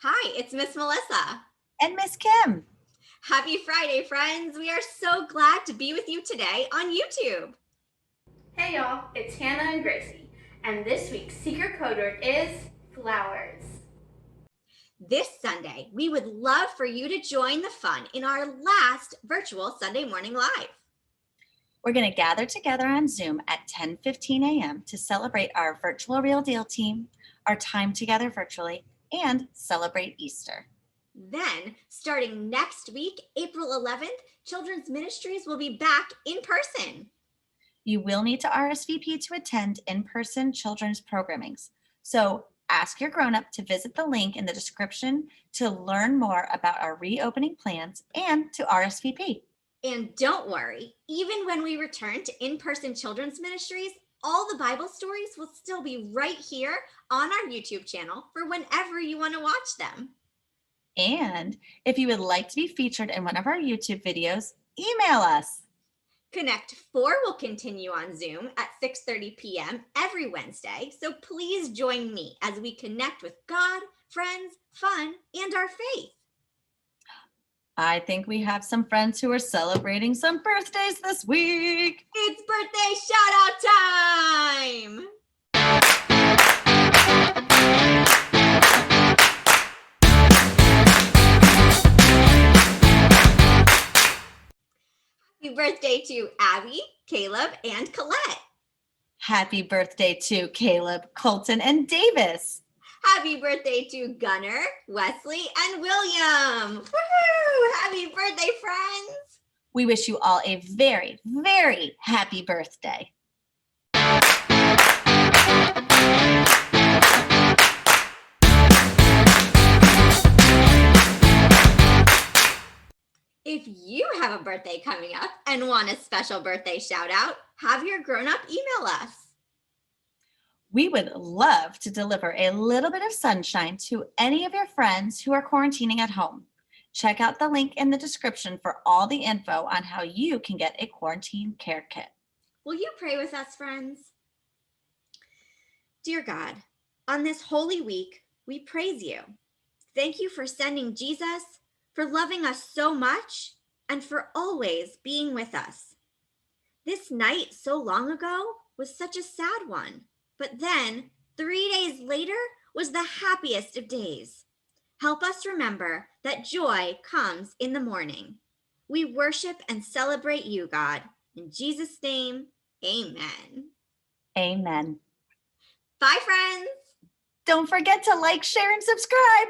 Hi, it's Miss Melissa. And Miss Kim. Happy Friday, friends. We are so glad to be with you today on YouTube. Hey y'all, it's Hannah and Gracie, and this week's secret code word is flowers. This Sunday, we would love for you to join the fun in our last virtual Sunday Morning Live. We're going to gather together on Zoom at 10:15 a.m. to celebrate our virtual Real Deal team, our time together virtually, and celebrate Easter. Then, starting next week, April 11th, Children's Ministries will be back in person. You will need to RSVP to attend in-person children's programmings. So ask your grown-up to visit the link in the description to learn more about our reopening plans and to RSVP. And don't worry, even when we return to in-person children's ministries, all the Bible stories will still be right here on our YouTube channel for whenever you want to watch them. And if you would like to be featured in one of our YouTube videos, email us. Connect 4 will continue on Zoom at 6:30 p.m. every Wednesday, so please join me as we connect with God, friends, fun, and our faith. I think we have some friends who are celebrating some birthdays this week. It's birthday shout out time! Happy birthday to Abby, Caleb, and Colette. Happy birthday to Caleb, Colton, and Davis. Happy birthday to Gunnar, Wesley, and William. Woohoo! Happy birthday, friends. We wish you all a very, very happy birthday. If you have a birthday coming up and want a special birthday shout out, have your grown-up email us. We would love to deliver a little bit of sunshine to any of your friends who are quarantining at home. Check out the link in the description for all the info on how you can get a quarantine care kit. Will you pray with us, friends? Dear God, on this holy week, we praise you. Thank you for sending Jesus, for loving us so much, and for always being with us. This night so long ago was such a sad one, but then 3 days later was the happiest of days. Help us remember that joy comes in the morning. We worship and celebrate you, God. In Jesus' name, amen. Amen. Bye, friends. Don't forget to like, share, and subscribe.